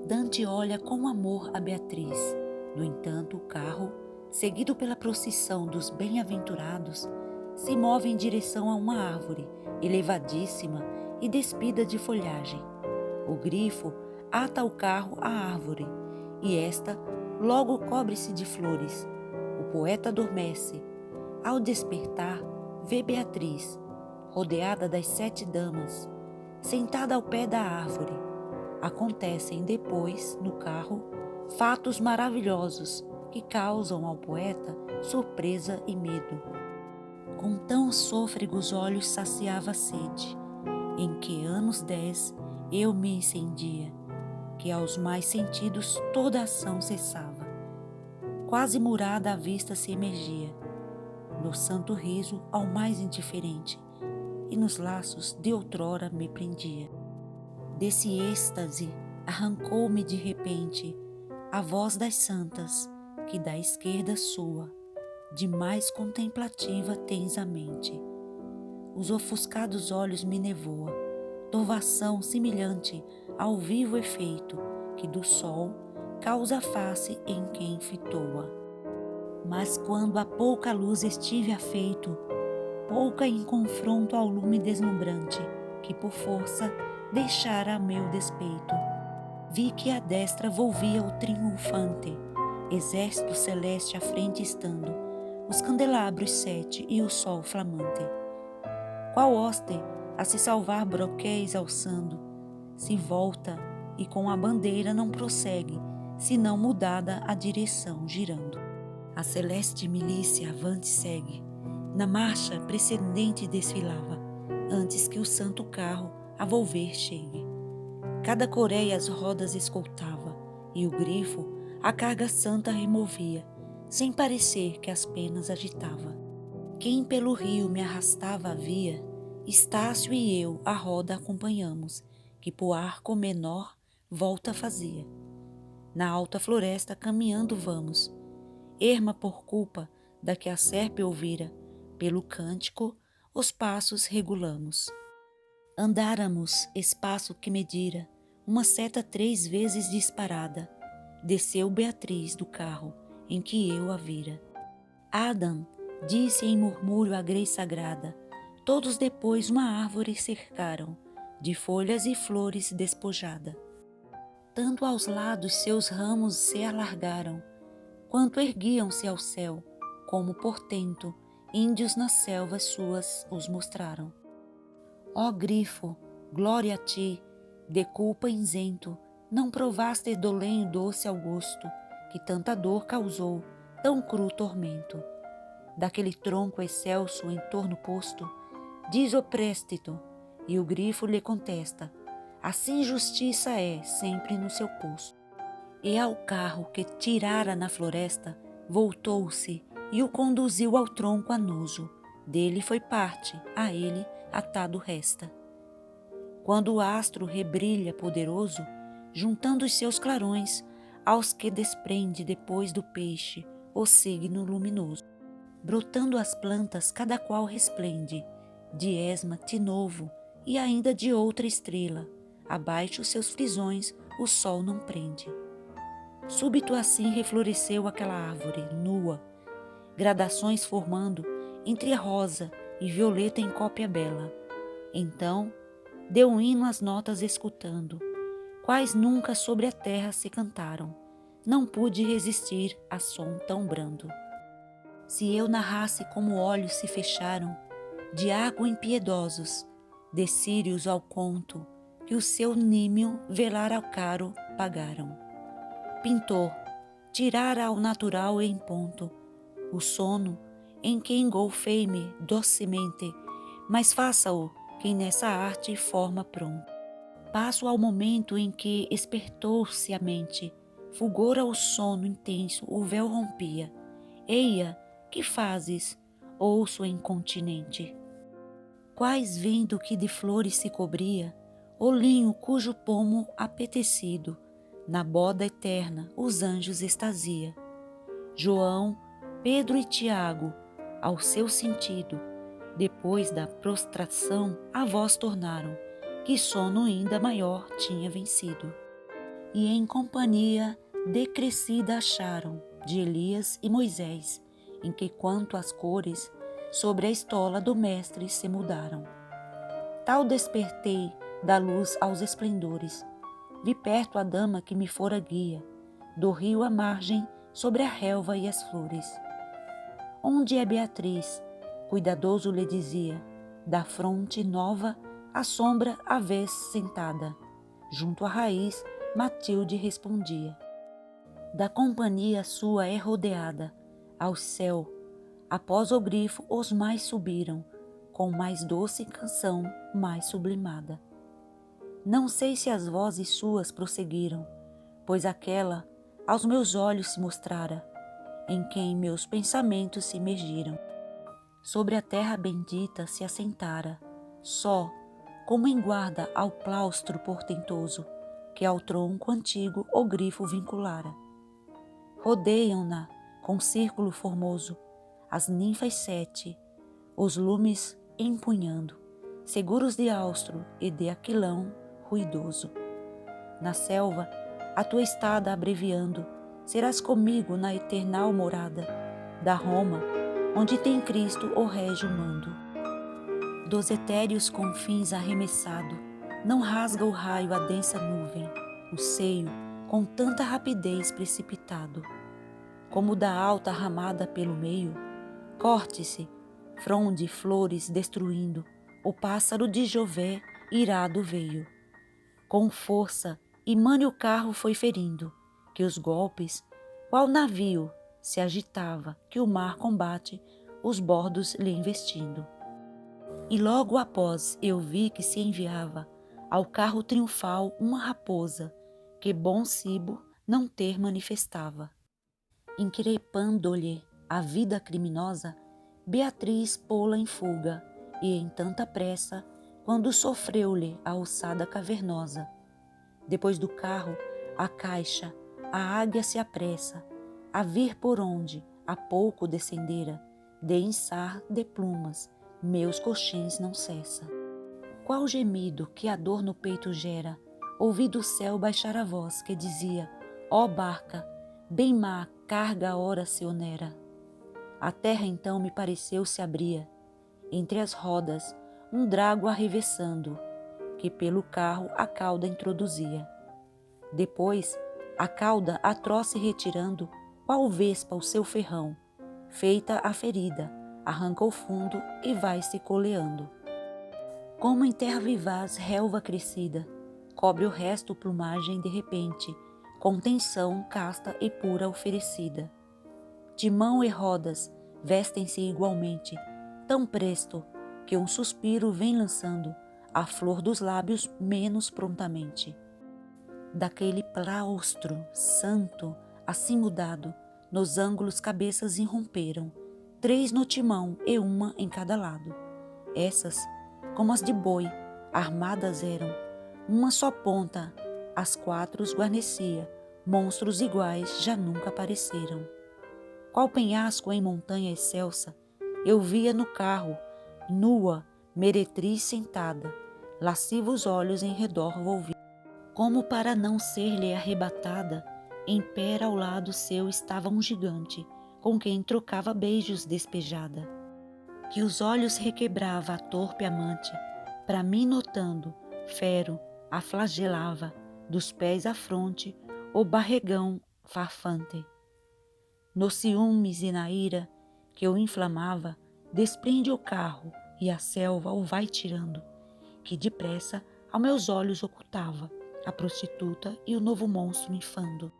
Dante olha com amor a Beatriz. No entanto, o carro, seguido pela procissão dos bem-aventurados, se move em direção a uma árvore elevadíssima e despida de folhagem. O grifo ata o carro à árvore e esta logo cobre-se de flores. O poeta adormece. Ao despertar, vê Beatriz, rodeada das 7 damas, sentada ao pé da árvore. Acontecem depois, no carro, fatos maravilhosos que causam ao poeta surpresa e medo. Com tão sôfregos olhos saciava a sede, em que anos 10 eu me incendia, que aos mais sentidos toda ação cessava. Quase murada a vista se emergia, no santo riso ao mais indiferente, e nos laços de outrora me prendia. Desse êxtase arrancou-me de repente a voz das santas, que da esquerda sua, de mais contemplativa tens a mente. Os ofuscados olhos me nevoa, torvação semelhante ao vivo efeito que do sol causa a face em quem fitoa. Mas quando a pouca luz estive afeito, pouca em confronto ao lume deslumbrante, que por força deixara a meu despeito, vi que à destra volvia o triunfante, exército celeste à frente estando, os candelabros 7 e o sol flamante. Qual hoste a se salvar broquéis alçando, se volta e com a bandeira não prossegue, senão mudada a direção girando. A celeste milícia avante segue, na marcha precedente desfilava, antes que o santo carro a volver chegue. Cada coreia as rodas escoltava, e o grifo a carga santa removia, sem parecer que as penas agitava. Quem pelo rio me arrastava havia, Estácio e eu a roda acompanhamos, que pro arco menor volta fazia. Na alta floresta caminhando vamos, erma por culpa da que a serpe ouvira, pelo cântico os passos regulamos. Andáramos espaço que medira, uma seta 3 vezes disparada, desceu Beatriz do carro em que eu a vira. Adam disse em murmúrio a grei sagrada, todos depois uma árvore cercaram, de folhas e flores despojada. Tanto aos lados seus ramos se alargaram, quanto erguiam-se ao céu, como portento, índios nas selvas suas os mostraram. Ó grifo, glória a ti, de culpa isento, não provaste dolenho doce ao gosto, que tanta dor causou, tão cru tormento. Daquele tronco excelso em torno posto, diz o préstito, e o grifo lhe contesta, assim justiça é sempre no seu posto. E ao carro que tirara na floresta, voltou-se e o conduziu ao tronco anoso. Dele foi parte, a ele atado resta. Quando o astro rebrilha poderoso, juntando os seus clarões aos que desprende depois do peixe o signo luminoso. Brotando as plantas, cada qual resplende, de esma, de novo e ainda de outra estrela. Abaixo seus frisões o sol não prende. Súbito assim refloresceu aquela árvore, nua, gradações formando entre rosa e violeta em cópia bela. Então, deu um hino as notas escutando, quais nunca sobre a terra se cantaram. Não pude resistir a som tão brando. Se eu narrasse como olhos se fecharam, de água impiedosos, de círios ao conto, que o seu nímio velar ao caro pagaram. Pintor, tirar ao natural em ponto o sono em que engolfei-me docemente, mas faça-o quem nessa arte forma pronto. Passo ao momento em que espertou-se a mente, fulgora o sono intenso, o véu rompia. Eia, que fazes? Ouço incontinente. Quais vendo que de flores se cobria, o linho cujo pomo apetecido, na boda eterna os anjos extasia. João, Pedro e Tiago, ao seu sentido, depois da prostração, a voz tornaram, que sono ainda maior tinha vencido. e em companhia decrescida acharam de Elias e Moisés, em que quanto às cores, sobre a estola do mestre se mudaram. Tal despertei da luz aos esplendores, vi perto a dama que me fora guia, do rio à margem, sobre a relva e as flores. Onde é Beatriz? Cuidadoso lhe dizia, da fronte nova, à sombra à vez sentada. Junto à raiz, Matilde respondia. Da companhia sua é rodeada, ao céu, após o grifo os mais subiram, com mais doce canção, mais sublimada. Não sei se as vozes suas prosseguiram, pois aquela aos meus olhos se mostrara, em quem meus pensamentos se imergiram. Sobre a terra bendita se assentara, só, como em guarda ao claustro portentoso, que ao tronco antigo o grifo vinculara. Rodeiam-na com círculo formoso, as ninfas 7, os lumes empunhando, seguros de austro e de aquilão ruidoso. Na selva, a tua estada abreviando, serás comigo na eternal morada da Roma, onde tem Cristo o régio mando. Dos etéreos confins arremessado, não rasga o raio a densa nuvem, o seio com tanta rapidez precipitado, como da alta ramada pelo meio, corte-se, fronde flores destruindo, o pássaro de Jové irado veio. Com força, imane o carro foi ferindo, que os golpes, qual navio, se agitava, que o mar combate, os bordos lhe investindo. E logo após eu vi que se enviava ao carro triunfal uma raposa, que bom cibo não ter manifestava. Increpando-lhe a vida criminosa, Beatriz pô-la em fuga, e em tanta pressa, quando sofreu-lhe a ossada cavernosa. Depois do carro, a caixa, a águia se apressa, a vir por onde há pouco descendera, de ençar de plumas, meus coxins não cessa. Qual gemido que a dor no peito gera, ouvi do céu baixar a voz que dizia, ó barca, bem má carga ora se onera. A terra então me pareceu se abria, entre as rodas, um drago arrevessando, que pelo carro a cauda introduzia. Depois, a cauda atroz se retirando, qual vespa o seu ferrão, feita a ferida, arranca o fundo e vai-se coleando. Como em terra vivaz relva crescida, cobre o resto plumagem de repente, com tensão casta e pura oferecida. Timão e rodas vestem-se igualmente, tão presto que um suspiro vem lançando a flor dos lábios menos prontamente. Daquele plaustro santo, assim mudado, nos ângulos cabeças irromperam, 3 no timão e uma em cada lado. Essas, como as de boi, armadas eram, uma só ponta, as 4 os guarnecia, monstros iguais já nunca apareceram. Qual penhasco em montanha excelsa, eu via no carro, nua, meretriz sentada, lascivos olhos em redor volvi. Como para não ser-lhe arrebatada, em pé ao lado seu estava um gigante, com quem trocava beijos despejada. Que os olhos requebrava a torpe amante, para mim notando, fero, a flagelava, dos pés à fronte, o barregão farfante. Nos ciúmes e na ira que o inflamava, desprende o carro e a selva o vai tirando, que depressa a meus olhos ocultava a prostituta e o novo monstro infando.